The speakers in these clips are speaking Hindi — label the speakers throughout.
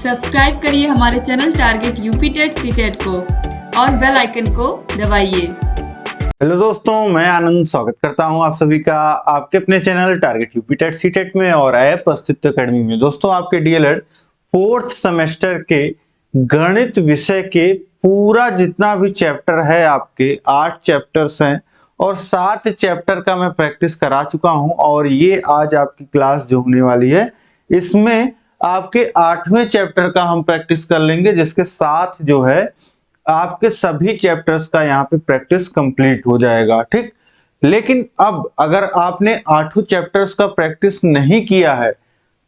Speaker 1: सब्सक्राइब करिए हमारे channel target UP TET CTET को और बेल आइकन को दबाइए।
Speaker 2: हेलो दोस्तों, मैं आनंद स्वागत करता हूं आप सभी का आपके अपने channel target UP TET CTET में और ऐप अस्तित्व अकेडमी में। दोस्तों, आपके डीएलएड फोर्थ सेमेस्टर के गणित विषय के पूरा जितना भी चैप्टर है, आपके 8 चैप्टर्स हैं और 7 चैप्टर का मैं प्रैक्टिस करा चुका हूं और ये आज आपकी क्लास जो होने वाली है इसमें आपके 8वें चैप्टर का हम प्रैक्टिस कर लेंगे, जिसके साथ जो है आपके सभी चैप्टर्स का यहाँ पे प्रैक्टिस कंप्लीट हो जाएगा। ठीक, लेकिन अब अगर आपने 8 चैप्टर्स का प्रैक्टिस नहीं किया है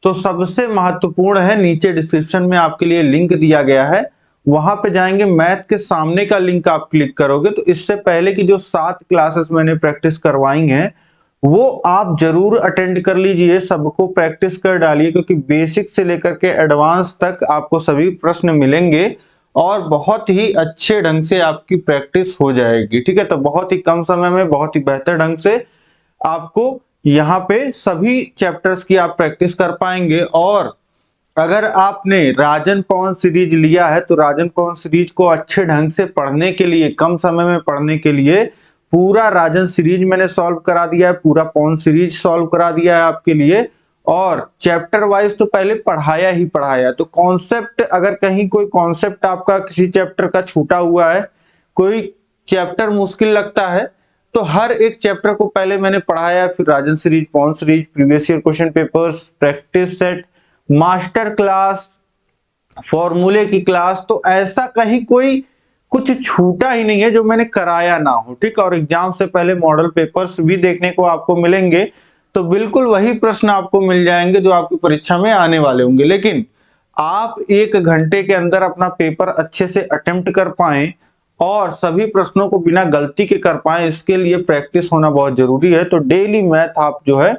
Speaker 2: तो सबसे महत्वपूर्ण है, नीचे डिस्क्रिप्शन में आपके लिए लिंक दिया गया है, वहां पे जाएंगे, मैथ के सामने का लिंक आप क्लिक करोगे तो इससे पहले की जो 7 क्लासेस मैंने प्रैक्टिस करवाई हैं वो आप जरूर अटेंड कर लीजिए, सबको प्रैक्टिस कर डालिए, क्योंकि बेसिक से लेकर के एडवांस तक आपको सभी प्रश्न मिलेंगे और बहुत ही अच्छे ढंग से आपकी प्रैक्टिस हो जाएगी। ठीक है, तो बहुत ही कम समय में बहुत ही बेहतर ढंग से आपको यहाँ पे सभी चैप्टर्स की आप प्रैक्टिस कर पाएंगे। और अगर आपने राजन पवन सीरीज लिया है तो राजन पवन सीरीज को अच्छे ढंग से पढ़ने के लिए, कम समय में पढ़ने के लिए पूरा राजन सीरीज मैंने सॉल्व करा दिया है, पूरा पवन सीरीज सॉल्व करा दिया है आपके लिए और चैप्टर वाइज तो पहले पढ़ाया ही पढ़ाया। तो कॉन्सेप्ट, अगर कहीं कोई कॉन्सेप्ट आपका किसी चैप्टर का छूटा हुआ है, कोई चैप्टर मुश्किल लगता है, तो हर एक चैप्टर को पहले मैंने पढ़ाया, फिर Rajan series, Pawan series, previous year question papers, practice set, master class, फॉर्मूले की क्लास, तो ऐसा कहीं कोई कुछ छूटा ही नहीं है जो मैंने कराया ना हो। ठीक, और एग्जाम से पहले मॉडल पेपर्स भी देखने को आपको मिलेंगे, तो बिल्कुल वही प्रश्न आपको मिल जाएंगे जो आपकी परीक्षा में आने वाले होंगे। लेकिन आप 1 घंटे के अंदर अपना पेपर अच्छे से अटेम्प्ट कर पाएं और सभी प्रश्नों को बिना गलती के कर पाएं, इसके लिए प्रैक्टिस होना बहुत जरूरी है। तो डेली मैथ आप जो है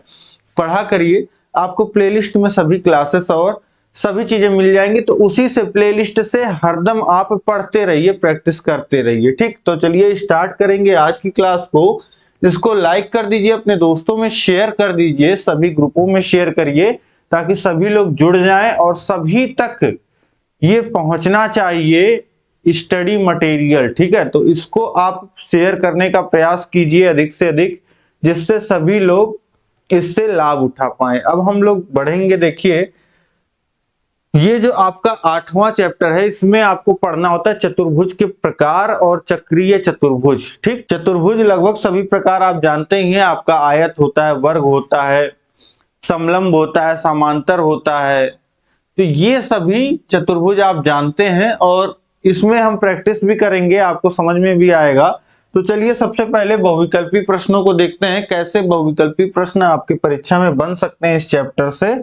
Speaker 2: पढ़ा करिए, आपको प्लेलिस्ट में सभी क्लासेस और सभी चीजें मिल जाएंगी, तो उसी से प्लेलिस्ट से हरदम आप पढ़ते रहिए, प्रैक्टिस करते रहिए। ठीक, तो चलिए स्टार्ट करेंगे आज की क्लास को। इसको लाइक कर दीजिए, अपने दोस्तों में शेयर कर दीजिए, सभी ग्रुपों में शेयर करिए ताकि सभी लोग जुड़ जाएं और सभी तक ये पहुंचना चाहिए स्टडी मटेरियल। ठीक है, तो इसको आप शेयर करने का प्रयास कीजिए अधिक से अधिक, जिससे सभी लोग इससे लाभ उठा पाए। अब हम लोग बढ़ेंगे। देखिए, ये जो आपका 8वां चैप्टर है, इसमें आपको पढ़ना होता है चतुर्भुज के प्रकार और चक्रीय चतुर्भुज। ठीक, चतुर्भुज लगभग सभी प्रकार आप जानते ही हैं, आपका आयत होता है, वर्ग होता है, समलंब होता है, समांतर होता है, तो ये सभी चतुर्भुज आप जानते हैं और इसमें हम प्रैक्टिस भी करेंगे, आपको समझ में भी आएगा। तो चलिए सबसे पहले बहुविकल्पी प्रश्नों को देखते हैं, कैसे बहुविकल्पी प्रश्न आपकी परीक्षा में बन सकते हैं इस चैप्टर से।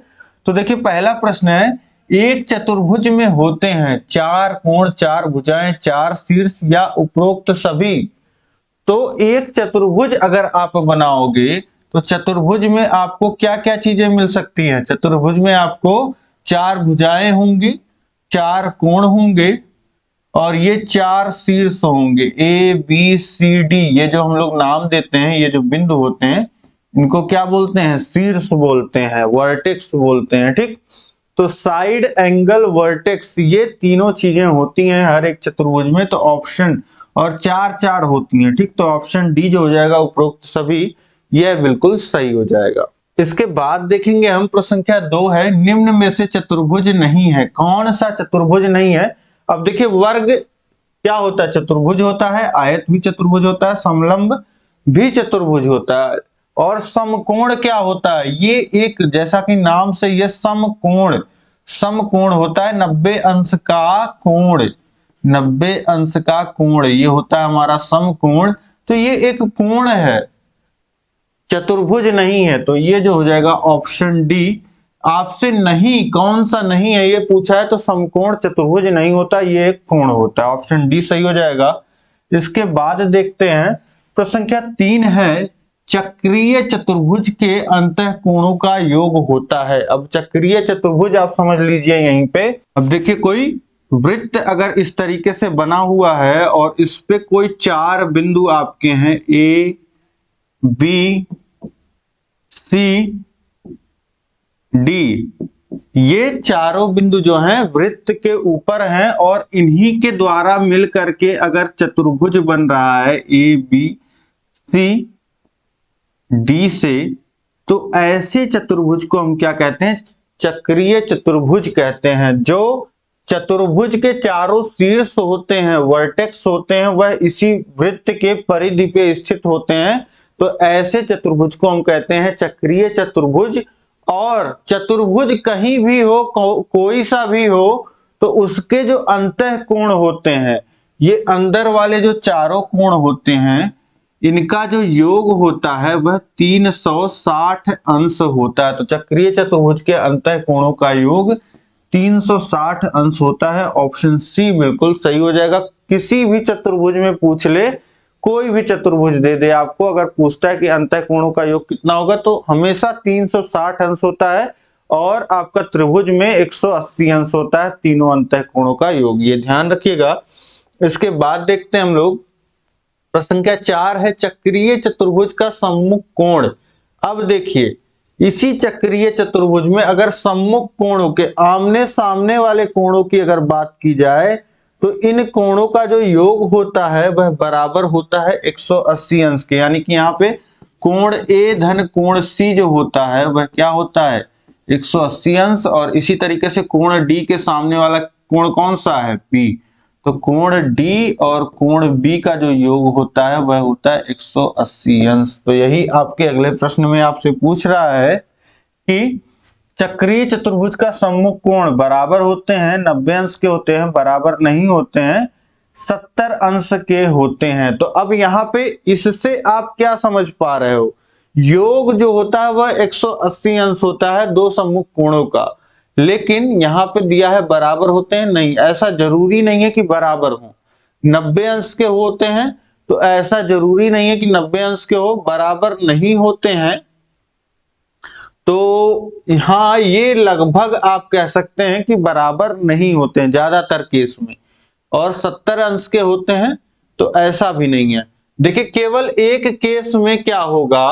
Speaker 2: तो देखिए, पहला प्रश्न है, एक चतुर्भुज में होते हैं 4 कोण, 4 भुजाएं, 4 शीर्ष या उपरोक्त सभी। तो एक चतुर्भुज अगर आप बनाओगे तो चतुर्भुज में आपको क्या क्या चीजें मिल सकती हैं? चतुर्भुज में आपको 4 भुजाएं होंगी, 4 कोण होंगे और ये 4 शीर्ष होंगे, ए बी सी डी। ये जो हम लोग नाम देते हैं, ये जो बिंदु होते हैं, इनको क्या बोलते हैं? शीर्ष बोलते हैं, वर्टेक्स बोलते हैं। ठीक, तो साइड, एंगल, वर्टेक्स, ये तीनों चीजें होती हैं हर एक चतुर्भुज में, तो ऑप्शन, और 4 4 होती हैं। ठीक, तो ऑप्शन डी जो हो जाएगा उपरोक्त सभी, यह बिल्कुल सही हो जाएगा। इसके बाद देखेंगे हम, प्रश्न संख्या 2 है, निम्न में से चतुर्भुज नहीं है। कौन सा चतुर्भुज नहीं है? अब देखिए, वर्ग क्या होता है? चतुर्भुज होता है, आयत भी चतुर्भुज होता है, समलंब भी चतुर्भुज होता है, और समकोण क्या होता है? ये एक, जैसा कि नाम से ये समकोण, समकोण होता है, 90 अंश का कोण, 90 अंश का कोण, ये होता है हमारा समकोण। तो ये एक कोण है, चतुर्भुज नहीं है, तो ये जो हो जाएगा ऑप्शन डी। आपसे नहीं, कौन सा नहीं है ये पूछा है, तो समकोण चतुर्भुज नहीं होता, ये एक कोण होता है, ऑप्शन डी सही हो जाएगा। इसके बाद देखते हैं, प्रश्न संख्या 3 है, चक्रीय चतुर्भुज के अंतः कोणों का योग होता है। अब चक्रीय चतुर्भुज आप समझ लीजिए यहीं पे। अब देखिए, कोई वृत्त अगर इस तरीके से बना हुआ है और इस पे कोई 4 बिंदु आपके हैं, ए बी सी डी, ये चारों बिंदु जो हैं वृत्त के ऊपर हैं और इन्हीं के द्वारा मिल करके अगर चतुर्भुज बन रहा है ए बी सी डी से, तो ऐसे चतुर्भुज को हम क्या कहते हैं? चक्रीय चतुर्भुज कहते हैं। जो चतुर्भुज के चारों शीर्ष होते हैं, वर्टेक्स होते हैं, वह इसी वृत्त के परिधि पे स्थित होते हैं, तो ऐसे चतुर्भुज को हम कहते हैं चक्रीय चतुर्भुज। और चतुर्भुज कहीं भी हो, कोई सा भी हो, तो उसके जो अंतः कोण होते हैं, ये अंदर वाले जो चारों कोण होते हैं, इनका जो योग होता है वह 360 अंश होता है। तो चक्रीय चतुर्भुज के अंतः कोणों का योग 360 अंश होता है। ऑप्शन सी बिल्कुल सही हो जाएगा। किसी भी चतुर्भुज में पूछ ले, कोई भी चतुर्भुज दे दे आपको, अगर पूछता है कि अंतः कोणों का योग कितना होगा, तो हमेशा 360 अंश होता है। और आपका त्रिभुज में 180 अंश होता है, तीनों अंतः कोणों का योग, ये ध्यान रखिएगा। इसके बाद देखते हैं हम लोग, प्रश्न संख्या 4 है चक्रीय चतुर्भुज का सम्मुख कोण। अब देखिए, इसी चक्रीय चतुर्भुज में अगर सम्मुख कोणों के आमने सामने वाले कोणों की अगर बात की जाए, तो इन कोणों का जो योग होता है वह बराबर होता है 180 अंश के। यानी कि यहाँ पे कोण ए धन कोण सी जो होता है वह क्या होता है? 180 अंश। और इसी तरीके से कोण डी के सामने वाला कोण कौन सा है? पी। तो कोण डी और कोण बी का जो योग होता है वह होता है 180 अंश। तो यही आपके अगले प्रश्न में आपसे पूछ रहा है कि चक्रीय चतुर्भुज का सम्मुख कोण बराबर होते हैं, 90 अंश के होते हैं, बराबर नहीं होते हैं, 70 अंश के होते हैं। तो अब यहाँ पे इससे आप क्या समझ पा रहे हो? योग जो होता है वह 180 अंश होता है दो सम्मुख कोणों का, लेकिन यहाँ पे दिया है बराबर होते हैं, नहीं, ऐसा जरूरी नहीं है कि बराबर हो। 90 अंश के होते हैं तो ऐसा जरूरी नहीं है कि 90 अंश के हो, बराबर नहीं होते हैं। तो हाँ, ये लगभग आप कह सकते हैं कि बराबर नहीं होते हैं ज्यादातर केस में। और 70 अंश के होते हैं तो ऐसा भी नहीं है। देखिए, केवल एक केस में क्या होगा,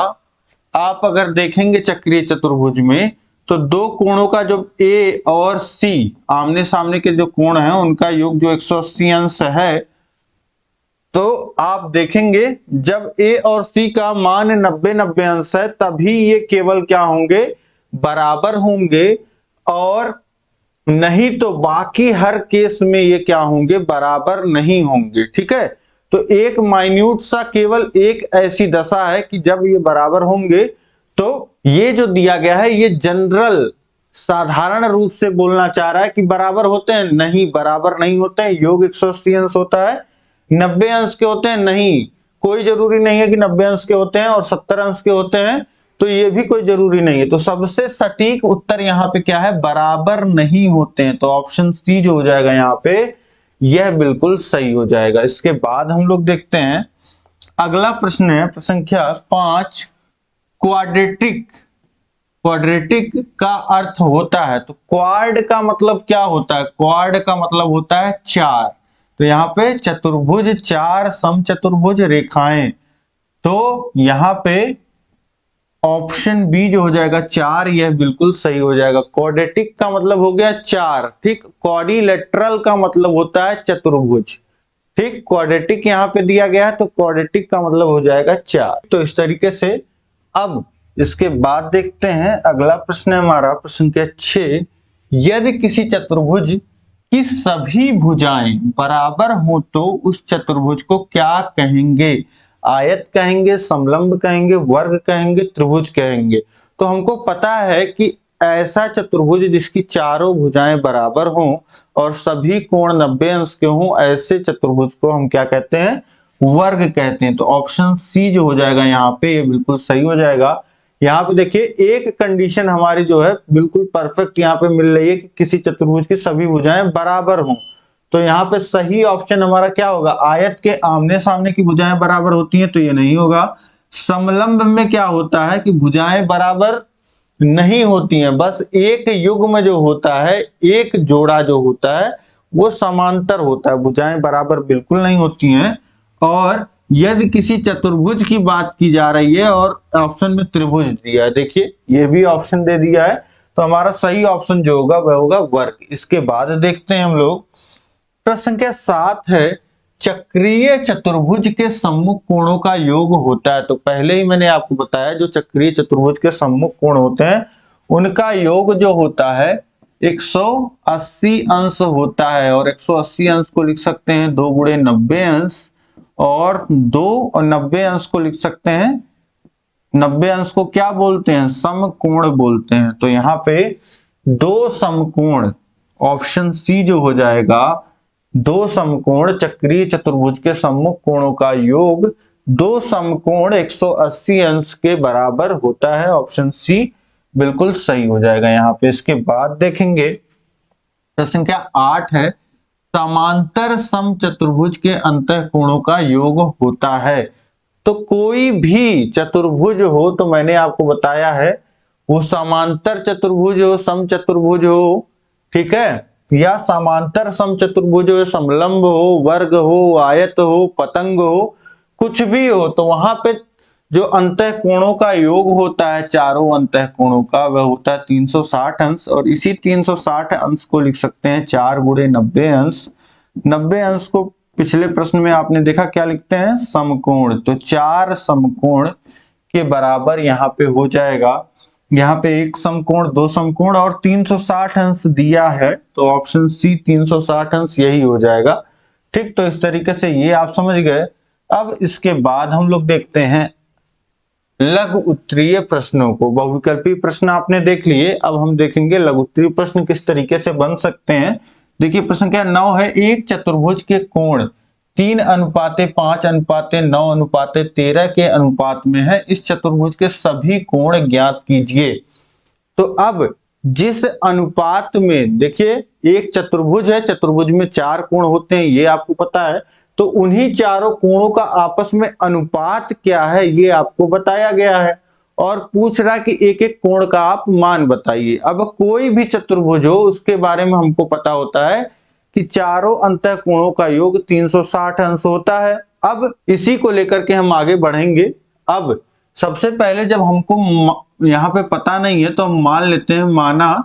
Speaker 2: आप अगर देखेंगे चक्रीय चतुर्भुज में, तो दो कोणों का जो ए और सी आमने सामने के जो कोण हैं उनका योग जो 180 अंश है, तो आप देखेंगे जब ए और सी का मान 90-90 अंश है, तभी ये केवल क्या होंगे? बराबर होंगे। और नहीं तो बाकी हर केस में ये क्या होंगे? बराबर नहीं होंगे। ठीक है, तो एक माइन्यूट सा केवल एक ऐसी दशा है कि जब ये बराबर होंगे। तो ये जो दिया गया है ये जनरल साधारण रूप से बोलना चाह रहा है कि बराबर होते हैं, नहीं, बराबर नहीं होते हैं। योग 180 अंश होता है। 90 अंश के होते हैं, नहीं, कोई जरूरी नहीं है कि 90 अंश के होते हैं। और 70 अंश के होते हैं तो ये भी कोई जरूरी नहीं है। तो सबसे सटीक उत्तर यहाँ पे क्या है? बराबर नहीं होते हैं। तो ऑप्शन सी जो हो जाएगा यहाँ पे, यह बिल्कुल सही हो जाएगा। इसके बाद हम लोग देखते हैं अगला प्रश्न है, प्रश्न संख्या 5, क्वाड्रेटिक। क्वाड्रेटिक का अर्थ होता है, तो क्वाड का मतलब क्या होता है? क्वाड का मतलब होता है चार। तो यहाँ पे चतुर्भुज, चार समचतुर्भुज रेखाएं। तो यहाँ पे ऑप्शन बी जो हो जाएगा 4, यह बिल्कुल सही हो जाएगा। क्वाड्रेटिक का मतलब हो गया चार। ठीक, क्वाड्रिलेटरल का मतलब होता है चतुर्भुज। ठीक, क्वाड्रेटिक यहाँ पे दिया गया है तो क्वाड्रेटिक का मतलब हो जाएगा 4। तो इस तरीके से अब इसके बाद देखते हैं अगला प्रश्न है हमारा, प्रश्न संख्या 6, यदि किसी चतुर्भुज की सभी भुजाएं बराबर हो तो उस चतुर्भुज को क्या कहेंगे? आयत कहेंगे, समलंब कहेंगे, वर्ग कहेंगे, त्रिभुज कहेंगे। तो हमको पता है कि ऐसा चतुर्भुज जिसकी चारों भुजाएं बराबर हों और सभी कोण 90 अंश के हों, ऐसे चतुर्भुज को हम क्या कहते हैं? वर्ग कहते हैं। तो ऑप्शन सी जो हो जाएगा यहाँ पे, ये बिल्कुल सही हो जाएगा। यहाँ पे देखिए, एक कंडीशन हमारी जो है बिल्कुल परफेक्ट यहाँ पे मिल रही है कि किसी चतुर्भुज की सभी भुजाएं बराबर हों। तो यहाँ पे सही ऑप्शन हमारा क्या होगा? आयत के आमने सामने की भुजाएं बराबर होती हैं, तो ये नहीं होगा। समलंब में क्या होता है कि भुजाएं बराबर नहीं होती हैं, बस एक युग्म जो होता है, एक जोड़ा जो होता है वो समांतर होता है, भुजाएं बराबर बिल्कुल नहीं होती हैं। और यदि किसी चतुर्भुज की बात की जा रही है और ऑप्शन में त्रिभुज दिया है, देखिए ये भी ऑप्शन दे दिया है, तो हमारा सही ऑप्शन जो होगा वह होगा वर्ग। इसके बाद देखते हैं हम लोग प्रश्न संख्या 7 है, चक्रीय चतुर्भुज के सम्मुख कोणों का योग होता है। तो पहले ही मैंने आपको बताया जो चक्रीय चतुर्भुज के सम्मुख कोण होते हैं उनका योग जो होता है 180 अंश होता है। और 180 अंश को लिख सकते हैं 2 गुणे 90 अंश, और 2 और 90 अंश को लिख सकते हैं, 90 अंश को क्या बोलते हैं, समकोण बोलते हैं। तो यहाँ पे 2 समकोण, ऑप्शन सी जो हो जाएगा, 2 समकोण चक्रीय चतुर्भुज के सम्मुख कोणों का योग 2 समकोण 180 अंश के बराबर होता है। ऑप्शन सी बिल्कुल सही हो जाएगा यहाँ पे। इसके बाद देखेंगे प्रश्न संख्या 8 है, समांतर समचतुर्भुज के अंतःकोणों का योग होता है। तो कोई भी चतुर्भुज हो, तो मैंने आपको बताया है वो समांतर चतुर्भुज हो, समचतुर्भुज हो, ठीक है, या समांतर समचतुर्भुज हो, समलंब हो, वर्ग हो, आयत हो, पतंग हो, कुछ भी हो, तो वहां पे जो अंतःकोणों का योग होता है चारों अंतःकोणों का वह होता है 360 अंश। और इसी 360 अंश को लिख सकते हैं 4 गुणे 90 अंश। 90 अंश को पिछले प्रश्न में आपने देखा क्या लिखते हैं, समकोण। तो 4 समकोण के बराबर यहाँ पे हो जाएगा। यहाँ पे 1 समकोण, 2 समकोण और 360 अंश दिया है, तो ऑप्शन सी 360 अंश यही हो जाएगा। ठीक, तो इस तरीके से ये आप समझ गए। अब इसके बाद हम लोग देखते हैं लघु उत्तरीय प्रश्नों को। बहुविकल्पी प्रश्न आपने देख लिए, अब हम देखेंगे लघु उत्तरीय प्रश्न किस तरीके से बन सकते हैं। देखिए प्रश्न संख्या 9 है, एक चतुर्भुज के कोण 3:5:9:13 के अनुपात में है, इस चतुर्भुज के सभी कोण ज्ञात कीजिए। तो अब जिस अनुपात में, देखिए एक चतुर्भुज है, चतुर्भुज में 4 कोण होते हैं ये आपको पता है, तो उन्हीं चारों कोणों का आपस में अनुपात क्या है ये आपको बताया गया है। और पूछ रहा कि एक एक कोण का आप मान बताइए। अब कोई भी चतुर्भुज हो उसके बारे में हमको पता होता है कि चारों अंतःकोणों का योग 360 अंश होता है। अब इसी को लेकर के हम आगे बढ़ेंगे। अब सबसे पहले जब हमको यहाँ पे पता नहीं है तो हम मान लेते हैं, माना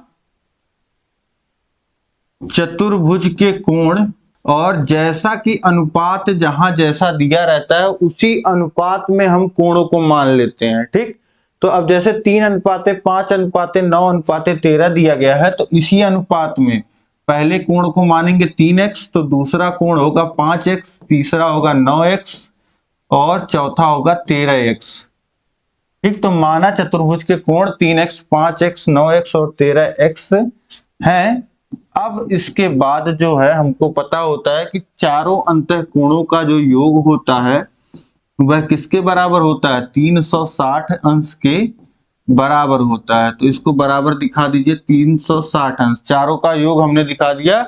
Speaker 2: चतुर्भुज के कोण, और जैसा कि अनुपात जहां जैसा दिया रहता है उसी अनुपात में हम कोणों को मान लेते हैं। ठीक, तो अब जैसे 3:5:9:13 दिया गया है, तो इसी अनुपात में पहले कोण को मानेंगे 3x, तो दूसरा कोण होगा 5x, तीसरा होगा 9x और चौथा होगा 13x। ठीक, तो माना चतुर्भुज के कोण 3x, 5x, 9x और 13x हैं। अब इसके बाद जो है हमको पता होता है कि चारों अंतःकोणों का जो योग होता है वह किसके बराबर होता है, 360 अंश के बराबर होता है। तो इसको बराबर दिखा दीजिए, 360 अंश, चारों का योग हमने दिखा दिया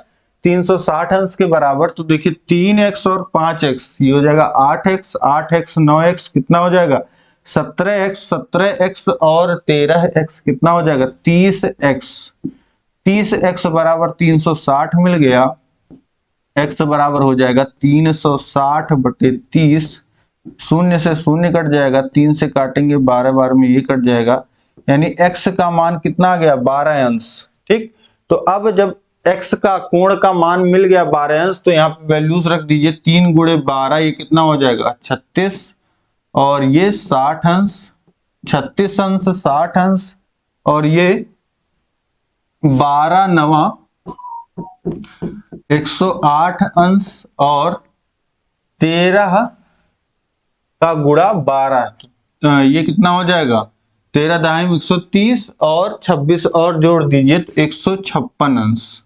Speaker 2: 360 अंश के बराबर। तो देखिए 3x और 5x ये हो जाएगा 8x, 8x 9x कितना हो जाएगा 17x, 17x और 13x कितना हो जाएगा 30x। 30x बराबर 360 मिल गया, x बराबर हो जाएगा 360/30, शून्य से शून्य कट जाएगा, 3 से काटेंगे 12 बार में ये कट जाएगा, यानी x का मान कितना आ गया 12 अंश। ठीक, तो अब जब x का कोण का मान मिल गया 12 अंश, तो यहाँ पे वैल्यूज रख दीजिए, 3 गुणे 12 ये कितना हो जाएगा 36, और ये 60 अंश, 36 अंश 60 अंश, और ये 12 9 108 अंश और 13 का गुणा 12, ये कितना हो जाएगा 13 दाहिम 130 और 26 और जोड़ दीजिए तो 156 अंश।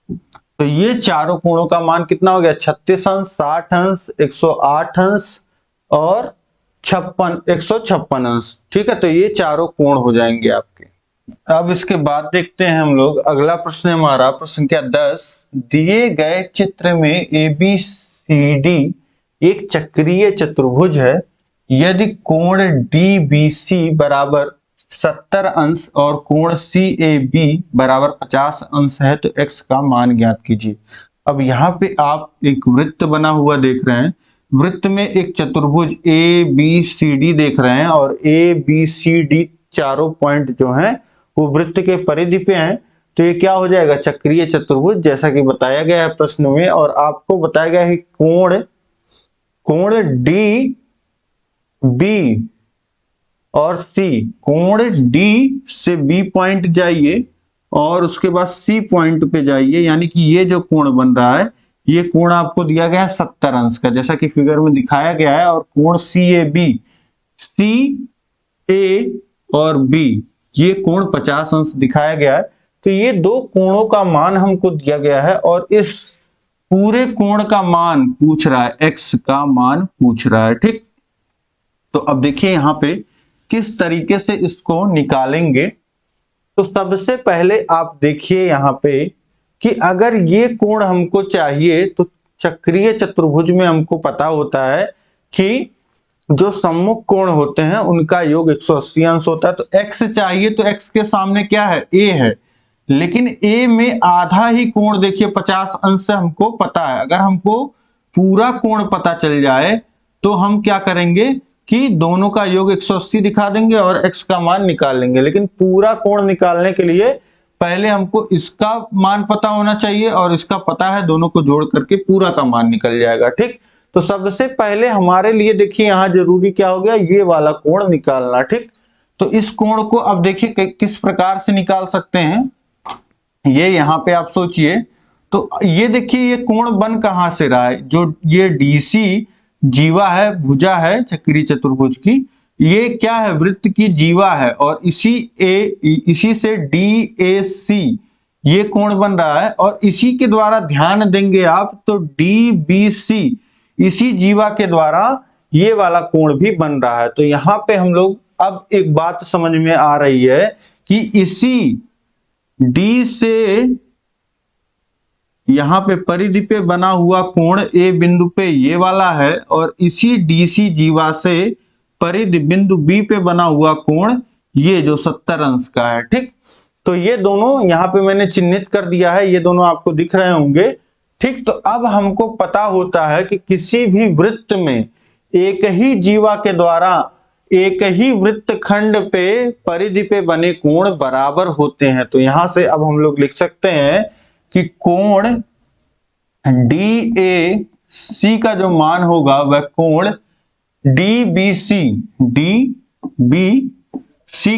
Speaker 2: तो ये चारों कोणों का मान कितना हो गया 36 अंश, 60 अंश, 108 अंश और 156 अंश। ठीक है, तो ये चारों कोण हो जाएंगे आपके। अब इसके बाद देखते हैं हम लोग अगला प्रश्न हमारा प्रश्न संख्या 10, दिए गए चित्र में ABCD एक चक्रीय चतुर्भुज है, यदि कोण DBC बराबर 70 अंश और कोण CAB बराबर 50 अंश है तो x का मान ज्ञात कीजिए। अब यहाँ पे आप एक वृत्त बना हुआ देख रहे हैं, वृत्त में एक चतुर्भुज ABCD देख रहे हैं, और ABCD चारों पॉइंट जो हैं वो वृत्त के परिधि पे हैं, तो ये क्या हो जाएगा, चक्रीय चतुर्भुज, जैसा कि बताया गया है प्रश्न में। और आपको बताया गया है कोण डी बी और सी, कोण डी से बी पॉइंट जाइए और उसके बाद सी पॉइंट पे जाइए, यानी कि ये जो कोण बन रहा है, ये कोण आपको दिया गया है 70 अंश का, जैसा कि फिगर में दिखाया गया है। और कोण सी ए और बी, ये कोण 50 अंश दिखाया गया है। तो ये दो कोणों का मान हमको दिया गया है और इस पूरे कोण का मान पूछ रहा है, एक्स का मान पूछ रहा है, ठीक। तो अब देखिए यहाँ पे किस तरीके से इसको निकालेंगे। तो सबसे पहले आप देखिए यहाँ पे कि अगर ये कोण हमको चाहिए तो चक्रीय चतुर्भुज में हमको पता होता है कि जो सम्मुख कोण होते हैं उनका योग 180 अंश होता है। तो x चाहिए, तो x के सामने क्या है, a है, लेकिन a में आधा ही कोण देखिए 50 अंश से हमको पता है। अगर हमको पूरा कोण पता चल जाए तो हम क्या करेंगे कि दोनों का योग 180 दिखा देंगे और x का मान निकाल लेंगे। लेकिन पूरा कोण निकालने के लिए पहले हमको इसका मान पता होना चाहिए और इसका पता है, दोनों को जोड़ करके पूरा का मान निकल जाएगा, ठीक। तो सबसे पहले हमारे लिए देखिए यहां जरूरी क्या हो गया, ये वाला कोण निकालना, ठीक। तो इस कोण को अब देखिए किस प्रकार से निकाल सकते हैं, ये यहाँ पे आप सोचिए। तो ये देखिए ये कोण बन कहां से रहा है, जो ये डीसी जीवा है, भुजा है चक्रीय चतुर्भुज की, ये क्या है, वृत्त की जीवा है, और इसी से डी ए सी ये कोण बन रहा है। और इसी के द्वारा ध्यान देंगे आप तो डी बी सी, इसी जीवा के द्वारा ये वाला कोण भी बन रहा है। तो यहां पे हम लोग अब एक बात समझ में आ रही है कि इसी डी से यहां पे परिधि पे बना हुआ कोण ए बिंदु पे ये वाला है, और इसी डीसी जीवा से परिधि बिंदु बी पे बना हुआ कोण ये जो 70 अंश का है, ठीक। तो ये दोनों यहां पे मैंने चिन्हित कर दिया है, ये दोनों आपको दिख रहे होंगे, ठीक। तो अब हमको पता होता है कि किसी भी वृत्त में एक ही जीवा के द्वारा एक ही वृत्त खंड पे परिधि पे बने कोण बराबर होते हैं। तो यहां से अब हम लोग लिख सकते हैं कि कोण डी ए सी का जो मान होगा वह कोण डी बी सी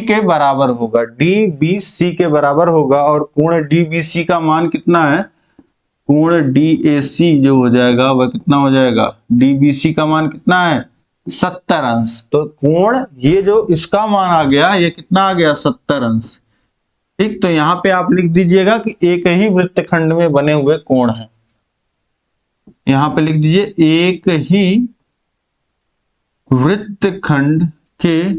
Speaker 2: के बराबर होगा, डी बी सी के बराबर होगा। और कोण डी बी सी का मान कितना है, कोण डी ए सी जो हो जाएगा वह कितना हो जाएगा, डी बी सी का मान कितना है, 70 अंश। तो कोण ये जो इसका मान आ गया, ये कितना आ गया, 70 अंश, ठीक। तो यहां पे आप लिख दीजिएगा कि एक ही वृत्तखंड में बने हुए कोण है, यहां पे लिख दीजिए एक ही वृत्तखंड के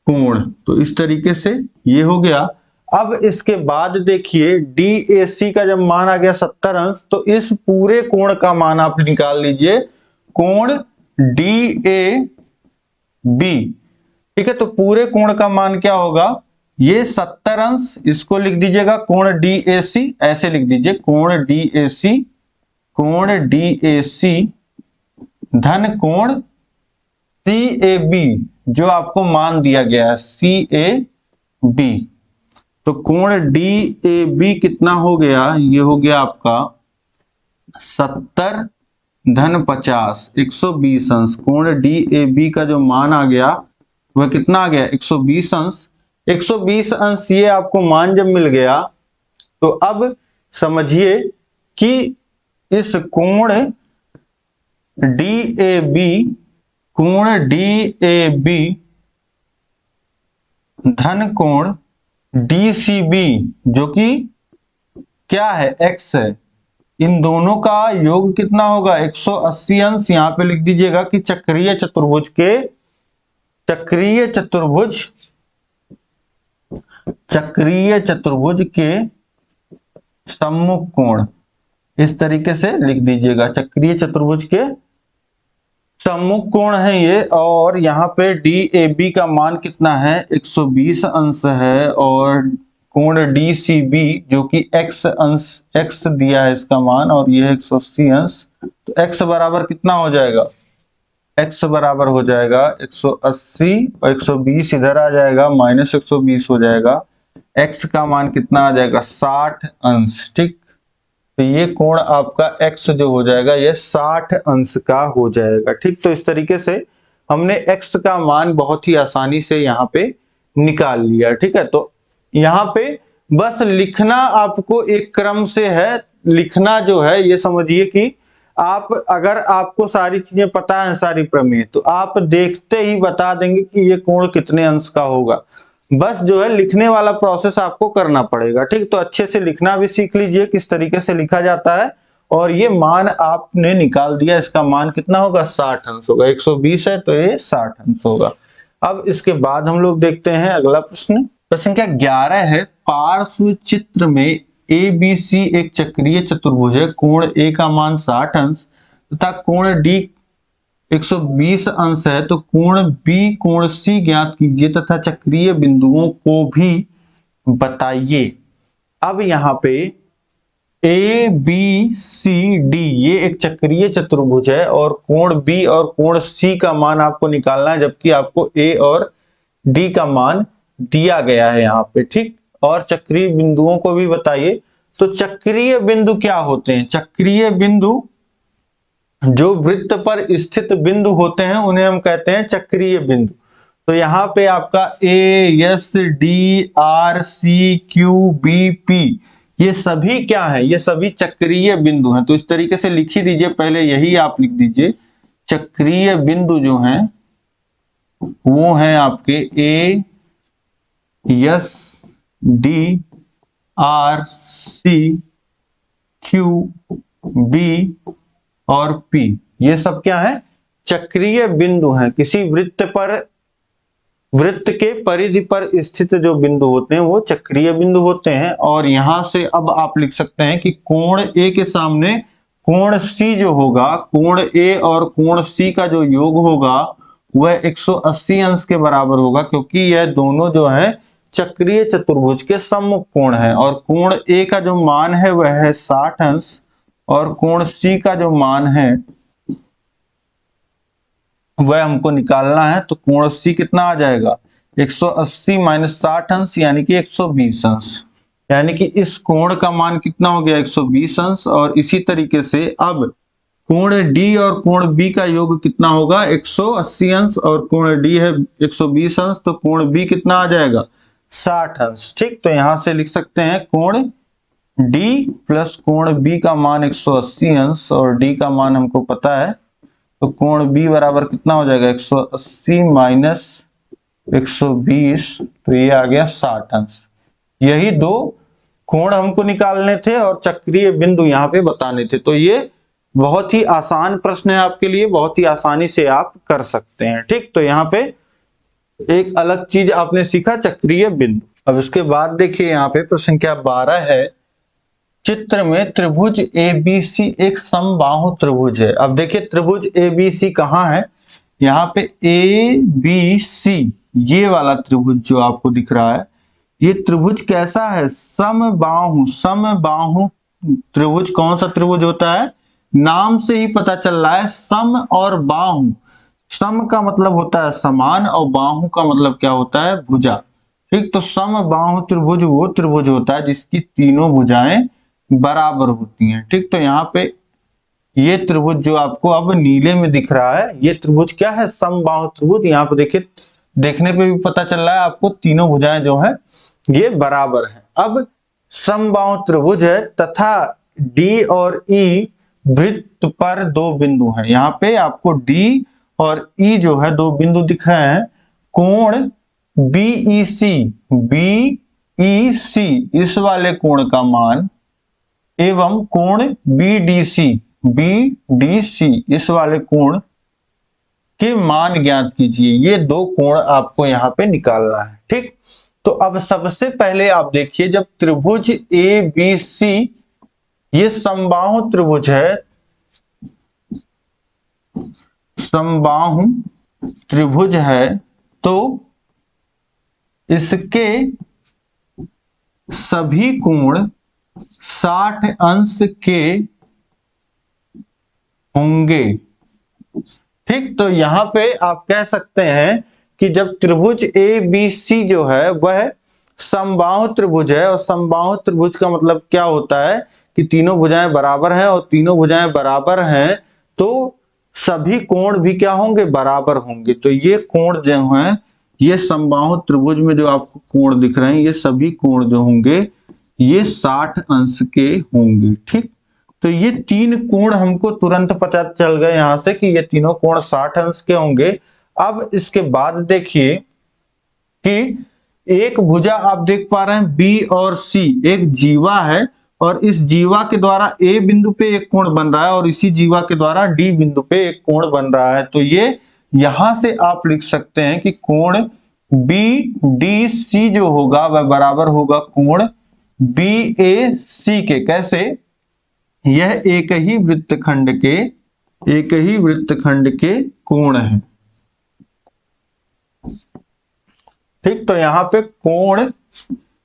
Speaker 2: कोण। तो इस तरीके से ये हो गया। अब इसके बाद देखिए DAC का जब मान आ गया 70 अंश, तो इस पूरे कोण का मान आप निकाल लीजिए, कोण DAB, ठीक है। तो पूरे कोण का मान क्या होगा, ये 70 अंश, इसको लिख दीजिएगा कोण DAC, ऐसे लिख दीजिए कोण DAC धन कोण CAB जो आपको मान दिया गया है CAB। तो कोण DAB कितना हो गया, ये हो गया आपका 70 धन 50, 120 अंश। कोण DAB का जो मान आ गया वह कितना आ गया, 120 अंश। 120 अंश ये आपको मान जब मिल गया, तो अब समझिए कि इस कोण DAB धन कोण DCB जो कि क्या है, x है, इन दोनों का योग कितना होगा, 180 अंश। यहां पे लिख दीजिएगा कि चक्रीय चतुर्भुज के सम्मुख कोण, इस तरीके से लिख दीजिएगा, चक्रीय चतुर्भुज के सम्मुख कोण है ये। और यहाँ पे DAB का मान कितना है, 120 अंश है, और कोण DCB जो कि x दिया है इसका मान, और ये 180 अंश। तो x बराबर कितना हो जाएगा, x बराबर हो जाएगा 180 और 120 इधर आ जाएगा, माइनस 120 हो जाएगा। x का मान कितना आ जाएगा 60 अंश। ठीक, तो ये कोण आपका x जो हो जाएगा ये 60 अंश का हो जाएगा। ठीक, तो इस तरीके से हमने x का मान बहुत ही आसानी से यहाँ पे निकाल लिया। ठीक है, तो यहाँ पे बस लिखना आपको एक क्रम से है। लिखना जो है ये समझिए कि आप अगर आपको सारी चीजें पता है, सारी प्रमेय, तो आप देखते ही बता देंगे कि ये कोण कितने अंश का होगा। बस जो है लिखने वाला प्रोसेस आपको करना पड़ेगा। ठीक, तो अच्छे से लिखना भी सीख लीजिए किस तरीके से लिखा जाता है। और ये मान आपने निकाल दिया, इसका मान कितना होगा 60 अंश होगा। 120 है तो ये 60 अंश होगा। अब इसके बाद हम लोग देखते हैं अगला प्रश्न। प्रश्न संख्या 11 है, पार्श्व चित्र में ABC एक चक्रीय चतुर्भुज है। कोण A का मान 60 अंश तथा कोण D 120 अंश है, तो कोण B कोण C ज्ञात कीजिए तथा चक्रीय बिंदुओं को भी बताइए। अब यहाँ पे A B C D ये एक चक्रीय चतुर्भुज है और कोण B और कोण C का मान आपको निकालना है, जबकि आपको A और D का मान दिया गया है यहाँ पे। ठीक, और चक्रीय बिंदुओं को भी बताइए। तो चक्रीय बिंदु क्या होते हैं? चक्रीय बिंदु जो वृत्त पर स्थित बिंदु होते हैं उन्हें हम कहते हैं चक्रीय बिंदु। तो यहाँ पे आपका A S D R C Q B P ये सभी क्या है? ये सभी चक्रीय बिंदु हैं। तो इस तरीके से लिख ही दीजिए, पहले यही आप लिख दीजिए। चक्रीय बिंदु जो हैं वो हैं आपके A S D R C Q B और P। ये सब क्या है? चक्रीय बिंदु हैं। किसी वृत्त के परिधि पर स्थित जो बिंदु होते हैं वो चक्रीय बिंदु होते हैं। और यहां से अब आप लिख सकते हैं कि कोण A के सामने कोण C जो होगा, कोण A और कोण C का जो योग होगा वह 180 अंश के बराबर होगा, क्योंकि यह दोनों जो है चक्रीय चतुर्भुज के सम्मुख कोण है। और कोण A का जो मान है वह है 60 अंश और कोण C का जो मान है वह हमको निकालना है। तो कोण C कितना आ जाएगा 180 माइनस 60 अंश यानी कि 120 अंश। यानी कि इस कोण का मान कितना हो गया 120 अंश। और इसी तरीके से अब कोण D और कोण B का योग कितना होगा 180 अंश और कोण D है 120 अंश, तो कोण B कितना आ जाएगा 60 अंश। ठीक, तो यहां से लिख सकते हैं कोण D प्लस कोण B का मान 180 अंश और D का मान हमको पता है, तो कोण B बराबर कितना हो जाएगा 180 माइनस 120, तो ये आ गया 60 अंश। यही दो कोण हमको निकालने थे और चक्रीय बिंदु यहाँ पे बताने थे। तो ये बहुत ही आसान प्रश्न है आपके लिए, बहुत ही आसानी से आप कर सकते हैं। ठीक, तो यहाँ पे एक अलग चीज आपने सीखा, चक्रीय बिंदु। अब इसके बाद देखिए यहाँ पे प्रश्न संख्या 12 है, चित्र में त्रिभुज ABC एक समबाहु त्रिभुज है। अब देखिए त्रिभुज ABC कहाँ है? यहाँ पे ABC ये वाला त्रिभुज जो आपको दिख रहा है, ये त्रिभुज कैसा है? समबाहु। समबाहु त्रिभुज कौन सा त्रिभुज होता है? नाम से ही पता चल रहा है, सम और बाहु। सम का मतलब होता है समान और बाहु का मतलब क्या होता है? भुजा। ठीक, तो समबाहु त्रिभुज वो त्रिभुज होता है जिसकी तीनों भुजाएं बराबर होती हैं। ठीक, तो यहाँ पे ये त्रिभुज जो आपको अब नीले में दिख रहा है, ये त्रिभुज क्या है? समबाहु त्रिभुज। यहाँ पे देखिए, देखने पे भी पता चल रहा है आपको तीनों भुजाएं जो है ये बराबर है। अब समबाहु त्रिभुज है तथा D और E वृत्त पर दो बिंदु हैं। यहाँ पे आपको D और E जो है दो बिंदु दिख रहे हैं। कोण BEC इस वाले कोण का मान एवं कोण BDC इस वाले कोण के मान ज्ञात कीजिए। ये दो कोण आपको यहाँ पे निकालना है। ठीक, तो अब सबसे पहले आप देखिए, जब त्रिभुज ABC ये समबाहु त्रिभुज है, समबाहु त्रिभुज है, तो इसके सभी कोण 60 अंश के होंगे। ठीक, तो यहाँ पे आप कह सकते हैं कि जब त्रिभुज ए बी सी जो है वह समबाहु त्रिभुज है, और समबाहु त्रिभुज का मतलब क्या होता है कि तीनों भुजाएं बराबर हैं, और तीनों भुजाएं बराबर हैं तो सभी कोण भी क्या होंगे, बराबर होंगे। तो ये कोण जो है, ये समबाहु त्रिभुज में जो आपको कोण दिख रहे हैं, ये सभी कोण जो होंगे ये 60 अंश के होंगे। ठीक, तो ये तीन कोण हमको तुरंत पता चल गए यहां से कि ये तीनों कोण 60 अंश के होंगे। अब इसके बाद देखिए कि एक भुजा आप देख पा रहे हैं बी और सी, एक जीवा है, और इस जीवा के द्वारा ए बिंदु पे एक कोण बन रहा है, और इसी जीवा के द्वारा डी बिंदु पे एक कोण बन रहा है। तो ये यहां से आप लिख सकते हैं कि कोण बी डी सी जो होगा वह बराबर होगा कोण बी ए सी के। कैसे? यह एक ही वृत्तखंड के कोण है। ठीक, तो यहां पे कोण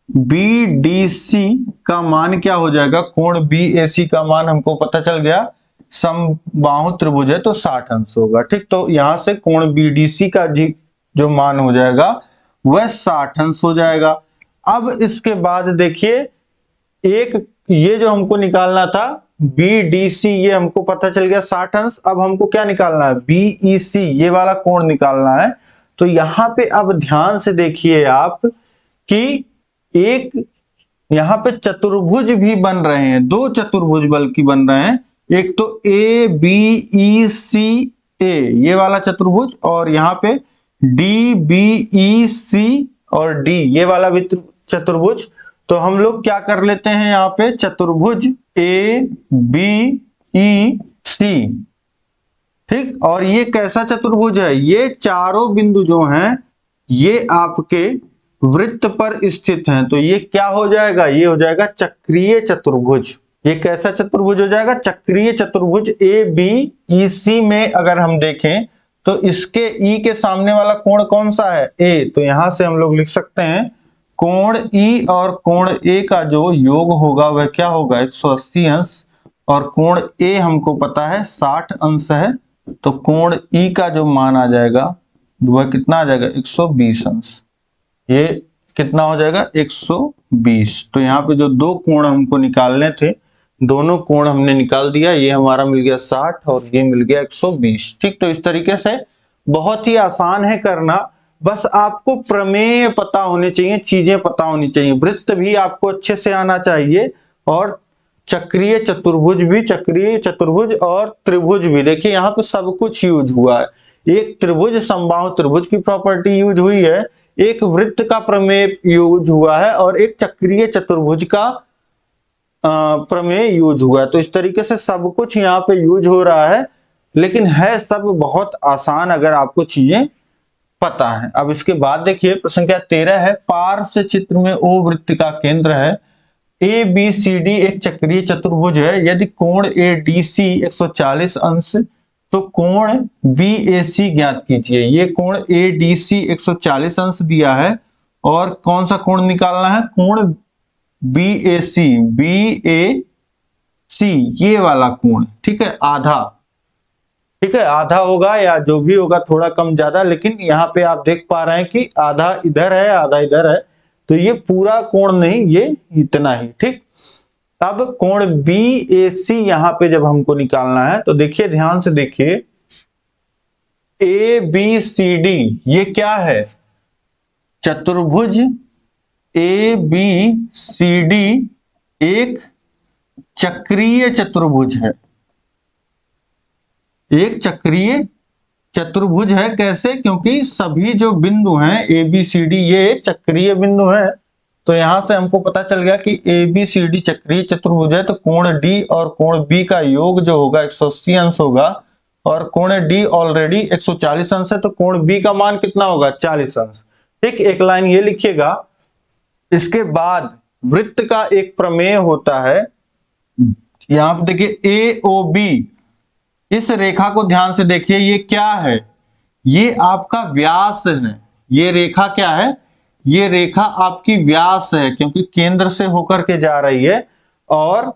Speaker 2: बी डी सी का मान क्या हो जाएगा, कोण बी ए सी का मान हमको पता चल गया, समबाहु त्रिभुज है तो 60 अंश होगा। ठीक, तो यहां से कोण बी डी सी का जो मान हो जाएगा वह 60 अंश हो जाएगा। अब इसके बाद देखिए, एक ये जो हमको निकालना था बी डी सी, ये हमको पता चल गया 60 अंश। अब हमको क्या निकालना है, बी ई सी, ये वाला कोण निकालना है। तो यहां पे अब ध्यान से देखिए आप कि एक यहां पे चतुर्भुज भी बन रहे हैं, दो चतुर्भुज बल्कि बन रहे हैं। एक तो ए बी ई सी ए ये वाला चतुर्भुज, और यहाँ पे डी बी ई सी और डी ये वाला भी चतुर्भुज। तो हम लोग क्या कर लेते हैं, यहाँ पे चतुर्भुज ए बी ई सी। ठीक, और ये कैसा चतुर्भुज है, ये चारों बिंदु जो हैं ये आपके वृत्त पर स्थित हैं। तो ये क्या हो जाएगा, ये हो जाएगा चक्रीय चतुर्भुज। ये कैसा चतुर्भुज हो जाएगा, चक्रीय चतुर्भुज। ए बी ई सी में अगर हम देखें तो इसके ई के सामने वाला कोण कौन सा है, ए। तो यहां से हम लोग लिख सकते हैं कोण ई और कोण ए का जो योग होगा वह क्या होगा, 180 अंश, और कोण ए हमको पता है 60 अंश है। तो कोण ई का जो मान आ जाएगा वह कितना आ जाएगा, 120 अंश। ये कितना हो जाएगा, 120। तो यहाँ पे जो दो कोण हमको निकालने थे, दोनों कोण हमने निकाल दिया। ये हमारा मिल गया 60 और ये मिल गया 120। ठीक, तो इस तरीके से बहुत ही आसान है करना, बस आपको प्रमेय पता होने चाहिए, चीजें पता होनी चाहिए। वृत्त भी आपको अच्छे से आना चाहिए, और चक्रीय चतुर्भुज और त्रिभुज भी। देखिए यहाँ पे सब कुछ यूज हुआ है। एक त्रिभुज समबाहु त्रिभुज की प्रॉपर्टी यूज हुई है, एक वृत्त का प्रमेय यूज हुआ है, और एक चक्रीय चतुर्भुज का प्रमेय यूज हुआ है। तो इस तरीके से सब कुछ यहाँ पे यूज हो रहा है, लेकिन है सब बहुत आसान अगर आपको चीजें पता है। अब इसके बाद देखिए प्रश्न संख्या 13 है, पार्श्व चित्र में ओ वृत्त का केंद्र है, ए बी सी डी एक चक्रीय चतुर्भुज है। यदि कोण ए डी सी 140 अंश, तो कोण बी ए सी ज्ञात कीजिए। ये कोण ए डी सी 140 अंश दिया है, और कौन सा कोण निकालना है, कोण बी ए सी ये वाला कोण। ठीक है, आधा, ठीक है, आधा होगा या जो भी होगा, थोड़ा कम ज्यादा, लेकिन यहाँ पे आप देख पा रहे हैं कि आधा इधर है आधा इधर है, तो ये पूरा कोण नहीं, ये इतना ही। ठीक, अब कोण बी ए सी यहां पे जब हमको निकालना है तो देखिए ध्यान से देखिए, ए बी सी डी ये क्या है, चतुर्भुज ए बी सी डी एक चक्रीय चतुर्भुज है, एक चक्रीय चतुर्भुज है। कैसे? क्योंकि सभी जो बिंदु हैं ए बी सी डी ये चक्रीय बिंदु हैं। तो यहां से हमको पता चल गया कि ए बी सी डी चक्रीय चतुर्भुज है, तो कोण डी और कोण बी का योग जो होगा 180 अंश होगा, और कोण डी ऑलरेडी 140 अंश है, तो कोण बी का मान कितना होगा, 40 अंश। ठीक, एक लाइन ये लिखिएगा। इसके बाद वृत्त का एक प्रमेय होता है, यहां पर देखिए ए ओ बी, इस रेखा को ध्यान से देखिए, ये क्या है, ये आपका व्यास है। ये रेखा क्या है, ये रेखा आपकी व्यास है, क्योंकि केंद्र से होकर के जा रही है, और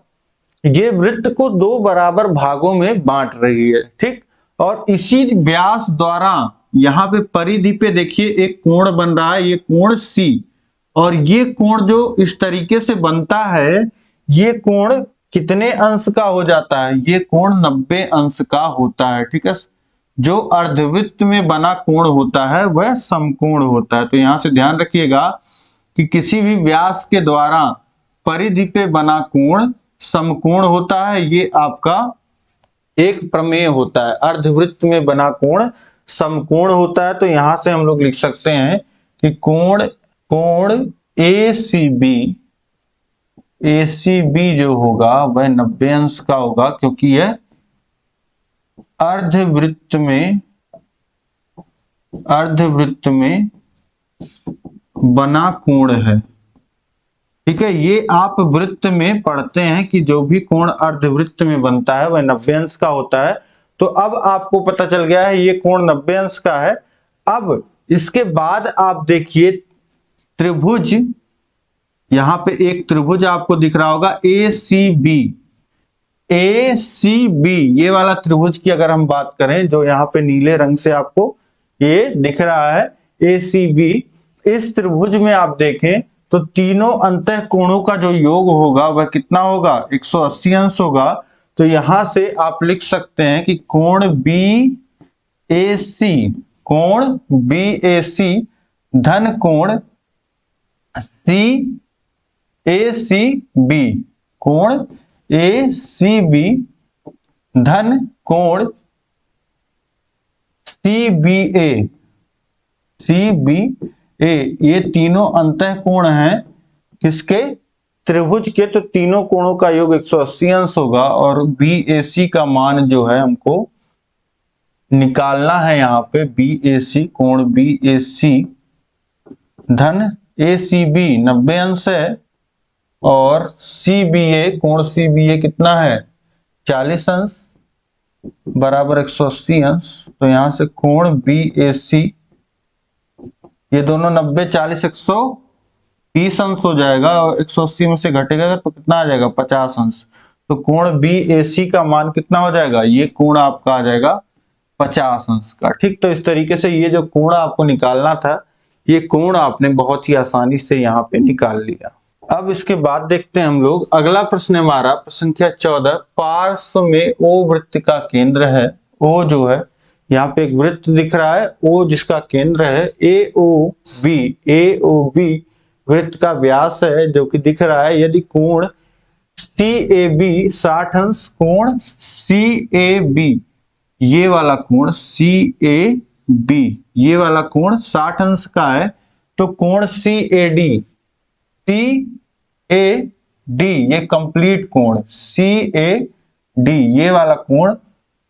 Speaker 2: ये वृत्त को दो बराबर भागों में बांट रही है। ठीक, और इसी व्यास द्वारा यहाँ पे परिधि पे देखिए एक कोण बन रहा है, ये कोण C, और ये कोण जो इस तरीके से बनता है, ये कोण कितने अंश का हो जाता है? ये कोण 90 अंश का होता है। ठीक है, जो अर्धवृत्त में बना कोण होता है वह समकोण होता है। तो यहां से ध्यान रखिएगा कि किसी भी व्यास के द्वारा परिधि पे बना कोण समकोण होता है। ये आपका एक प्रमेय होता है, अर्धवृत्त में बना कोण समकोण होता है। तो यहां से हम लोग लिख सकते हैं कि कोण ACB जो होगा वह 90 अंश का होगा, क्योंकि यह अर्धवृत्त में बना कोण है। ठीक है, ये आप वृत्त में पढ़ते हैं कि जो भी कोण अर्धवृत्त में बनता है वह 90 अंश का होता है। तो अब आपको पता चल गया है ये कोण 90 अंश का है। अब इसके बाद आप देखिए त्रिभुज, यहां पे एक त्रिभुज आपको दिख रहा होगा ACB, ये वाला त्रिभुज की अगर हम बात करें, जो यहाँ पे नीले रंग से आपको ये दिख रहा है ACB, इस त्रिभुज में आप देखें तो तीनों अंतः कोणों का जो योग होगा वह कितना होगा? 180 अंश होगा। तो यहां से आप लिख सकते हैं कि कोण BAC धन कोण CACB, कोण ACB धन कोण CBA, ये तीनों अंतः कोण हैं किसके? त्रिभुज के। तो तीनों कोणों का योग 180 अंश होगा और BAC का मान जो है हमको निकालना है। यहाँ पे BAC, कोण BAC धन ACB 90 अंश है और CBA, कोण CBA कितना है? 40 अंश बराबर 180 अंश। तो यहां से कोण BAC, ये दोनों 90 40 130 अंश हो जाएगा और 180 में से घटेगा तो कितना आ जाएगा? 50 अंश। तो कोण BAC का मान कितना हो जाएगा? ये कोण आपका आ जाएगा 50 अंश का। ठीक, तो इस तरीके से ये जो कोण आपको निकालना था, ये कोण आपने बहुत ही आसानी से यहाँ पे निकाल लिया। अब इसके बाद देखते हैं हम लोग अगला प्रश्न हमारा प्रश्न संख्या 14। पार्श्व में O वृत्त का केंद्र है। O जो है, यहाँ पे एक वृत्त दिख रहा है O जिसका केंद्र है AOB वृत्त का व्यास है जो कि दिख रहा है। यदि कोण CAB 60 अंश, कोण CAB ये वाला कोण CAB ये वाला कोण 60 अंश का है, तो कोण CAD ये कंप्लीट कोण CAD ये वाला कोण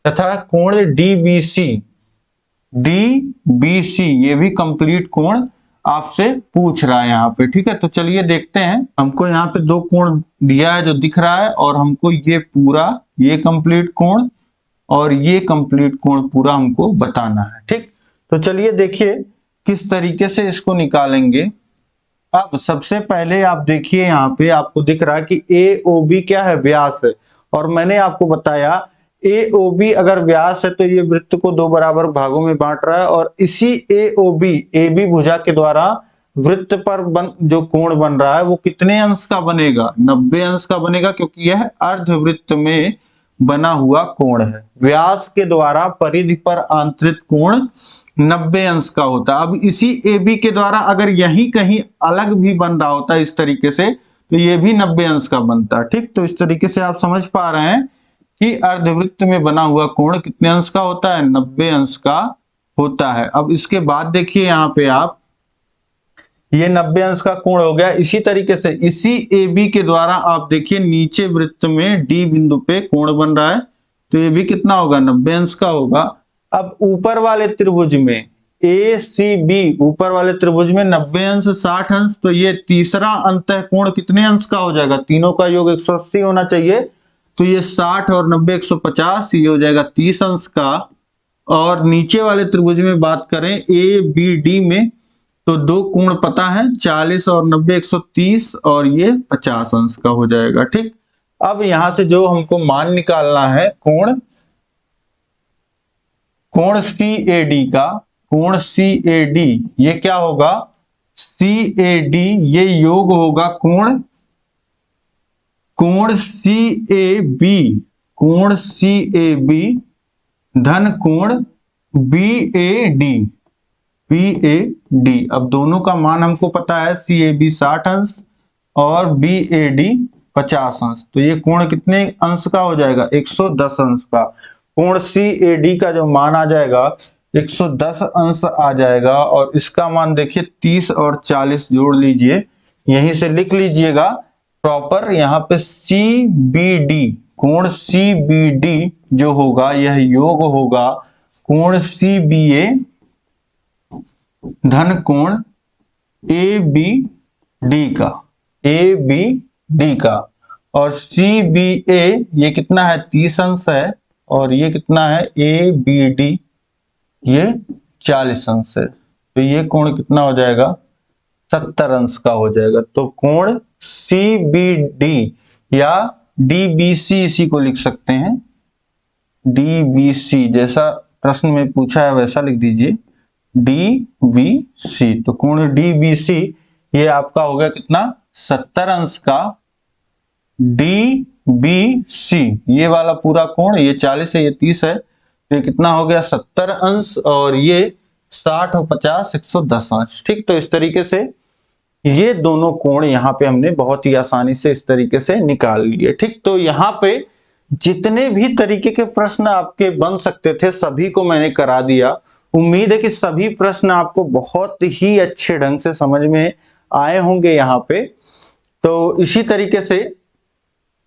Speaker 2: तथा कोण DBC ये भी कंप्लीट कोण आपसे पूछ रहा है यहाँ पे। ठीक है, तो चलिए देखते हैं। हमको यहाँ पे दो कोण दिया है जो दिख रहा है और हमको ये पूरा ये कंप्लीट कोण और ये कंप्लीट कोण पूरा हमको बताना है। ठीक, तो चलिए देखिए किस तरीके से इसको निकालेंगे। अब सबसे पहले आप देखिए यहाँ पे आपको दिख रहा है कि AOB क्या है? व्यास है। और मैंने आपको बताया AOB अगर व्यास है तो ये वृत्त को दो बराबर भागों में बांट रहा है और इसी AOB AB भुजा के द्वारा वृत्त पर जो कोण बन रहा है वो कितने अंश का बनेगा? 90 अंश का बनेगा, क्योंकि यह अर्धवृत्त में बना हुआ कोण है। व्यास के द्वारा परिधि पर आंतरिक कोण 90 अंश का होता है। अब इसी AB के द्वारा अगर यही कहीं अलग भी बन रहा होता है इस तरीके से, तो ये भी 90 अंश का बनता है। ठीक, तो इस तरीके से आप समझ पा रहे हैं कि अर्धवृत्त में बना हुआ कोण कितने अंश का होता है? 90 अंश का होता है। अब इसके बाद देखिए यहाँ पे आप, ये 90 अंश का कोण हो गया। इसी तरीके से इसी AB के द्वारा आप देखिए नीचे वृत्त में D बिंदु पे कोण बन रहा है, तो ये भी कितना होगा? 90 अंश का होगा। अब ऊपर वाले त्रिभुज में ACB, ऊपर वाले त्रिभुज में 90 अंश 60 अंश, तो ये तीसरा अंतः कोण कितने अंश का हो जाएगा? तीनों का योग 180 होना चाहिए, तो ये 60 और 90 150, ये हो जाएगा 30 अंश का। और नीचे वाले त्रिभुज में बात करें ABD में, तो दो कोण पता है 40 और 90 130 और ये 50 अंश का हो जाएगा। ठीक, अब यहां से जो हमको मान निकालना है कोण कोण CAD ये क्या होगा, CAD ये योग होगा कोण CAB धन कोण BAD। अब दोनों का मान हमको पता है, CAB 60 अंश और BAD 50 अंश, तो ये कोण कितने अंश का हो जाएगा, 110 अंश का। कोण CAD का जो मान आ जाएगा 110 अंश आ जाएगा, और इसका मान देखिए 30 और 40 जोड़ लीजिए, यहीं से लिख लीजिएगा प्रॉपर। यहाँ पे CBD कोण CBD जो होगा यह योग होगा कोण CBA धन कोण ABD का, और CBA ये कितना है, 30 अंश है, और ये कितना है ABD ये 40 अंश है, तो ये कोण कितना हो जाएगा, 70 अंश का हो जाएगा। तो कोण CBD या DBC इसी को लिख सकते हैं, DBC जैसा प्रश्न में पूछा है वैसा लिख दीजिए, DBC। तो कोण DBC ये आपका हो गया कितना, 70 अंश का। DBC ये वाला पूरा कोण, ये 40 है ये 30 है, तो ये कितना हो गया 70 अंश, और ये 60 और 50 110 अंश। ठीक, तो इस तरीके से ये दोनों कोण यहाँ पे हमने बहुत ही आसानी से इस तरीके से निकाल लिए। ठीक, तो यहाँ पे जितने भी तरीके के प्रश्न आपके बन सकते थे सभी को मैंने करा दिया। उम्मीद है कि सभी प्रश्न आपको बहुत ही अच्छे ढंग से समझ में आए होंगे यहाँ पे। तो इसी तरीके से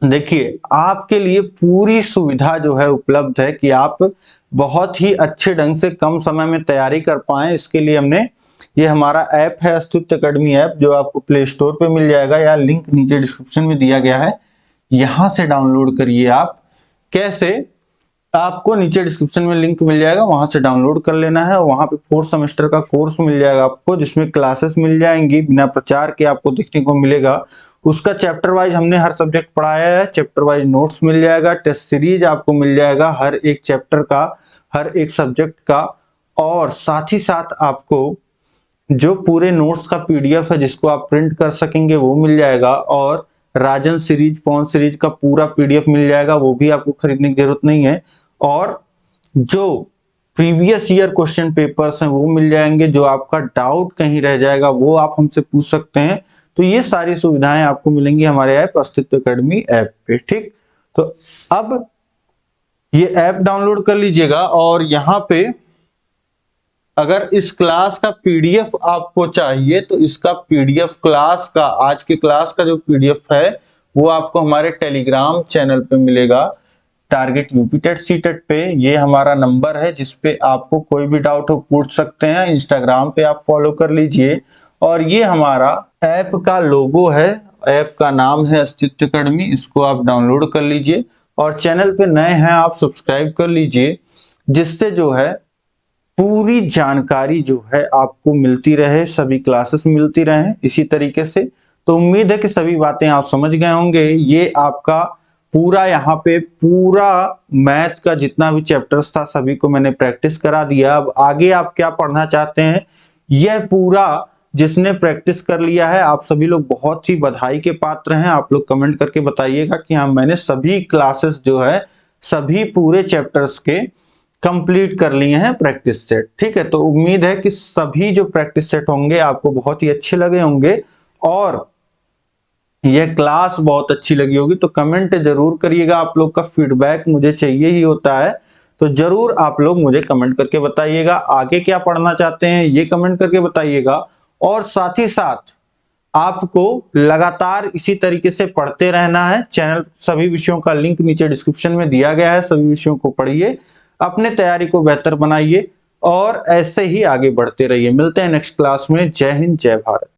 Speaker 2: देखिए आपके लिए पूरी सुविधा जो है उपलब्ध है कि आप बहुत ही अच्छे ढंग से कम समय में तैयारी कर पाए। इसके लिए हमने ये हमारा ऐप है अस्तित्व अकेडमी ऐप, जो आपको प्ले स्टोर पे मिल जाएगा या लिंक नीचे डिस्क्रिप्शन में दिया गया है, यहां से डाउनलोड करिए। आप कैसे, आपको नीचे डिस्क्रिप्शन में लिंक मिल जाएगा, वहां से डाउनलोड कर लेना है। वहां पे 4 सेमेस्टर का कोर्स मिल जाएगा आपको, जिसमें क्लासेस मिल जाएंगी बिना प्रचार के आपको देखने को मिलेगा। उसका चैप्टर वाइज हमने हर सब्जेक्ट पढ़ाया है, चैप्टर वाइज नोट्स मिल जाएगा, टेस्ट सीरीज आपको मिल जाएगा हर एक चैप्टर का, हर एक सब्जेक्ट का, और साथ ही साथ आपको जो पूरे नोट्स का PDF है जिसको आप प्रिंट कर सकेंगे वो मिल जाएगा, और राजन सीरीज पवन सीरीज का पूरा PDF मिल जाएगा, वो भी आपको खरीदने की जरूरत नहीं है। और जो प्रीवियस ईयर क्वेश्चन पेपर्स हैं वो मिल जाएंगे, जो आपका डाउट कहीं रह जाएगा वो आप हमसे पूछ सकते हैं। तो ये सारी सुविधाएं आपको मिलेंगी हमारे ऐप अस्तित्व अकेडमी ऐप पे। ठीक, तो अब ये ऐप डाउनलोड कर लीजिएगा, और यहाँ पे अगर इस क्लास का PDF आपको चाहिए तो इसका PDF क्लास का, आज के क्लास का जो PDF है वो आपको हमारे टेलीग्राम चैनल पे मिलेगा, टारगेट यूपी टेट सीटेट पे। ये हमारा नंबर है जिसपे आपको कोई भी डाउट हो पूछ सकते हैं। इंस्टाग्राम पे आप फॉलो कर लीजिए, और ये हमारा ऐप का लोगो है, ऐप का नाम है अस्तित्व अकेडमी, इसको आप डाउनलोड कर लीजिए, और चैनल पे नए हैं आप सब्सक्राइब कर लीजिए, जिससे जो है पूरी जानकारी जो है आपको मिलती रहे, सभी क्लासेस मिलती रहे इसी तरीके से। तो उम्मीद है कि सभी बातें आप समझ गए होंगे। ये आपका पूरा यहाँ पे पूरा मैथ का जितना भी चैप्टर्स था सभी को मैंने प्रैक्टिस करा दिया। अब आगे आप क्या पढ़ना चाहते हैं, यह पूरा जिसने प्रैक्टिस कर लिया है आप सभी लोग बहुत ही बधाई के पात्र हैं। आप लोग कमेंट करके बताइएगा कि हाँ मैंने सभी क्लासेस जो है सभी पूरे चैप्टर्स के कंप्लीट कर लिए हैं प्रैक्टिस सेट। ठीक है, तो उम्मीद है कि सभी जो प्रैक्टिस सेट होंगे आपको बहुत ही अच्छे लगे होंगे, और यह क्लास बहुत अच्छी लगी होगी। तो कमेंट जरूर करिएगा, आप लोग का फीडबैक मुझे चाहिए ही होता है, तो जरूर आप लोग मुझे कमेंट करके बताइएगा। आगे क्या पढ़ना चाहते हैं ये कमेंट करके बताइएगा, और साथ ही साथ आपको लगातार इसी तरीके से पढ़ते रहना है। चैनल सभी विषयों का लिंक नीचे डिस्क्रिप्शन में दिया गया है, सभी विषयों को पढ़िए, अपने तैयारी को बेहतर बनाइए, और ऐसे ही आगे बढ़ते रहिए। मिलते हैं नेक्स्ट क्लास में। जय हिंद, जय भारत।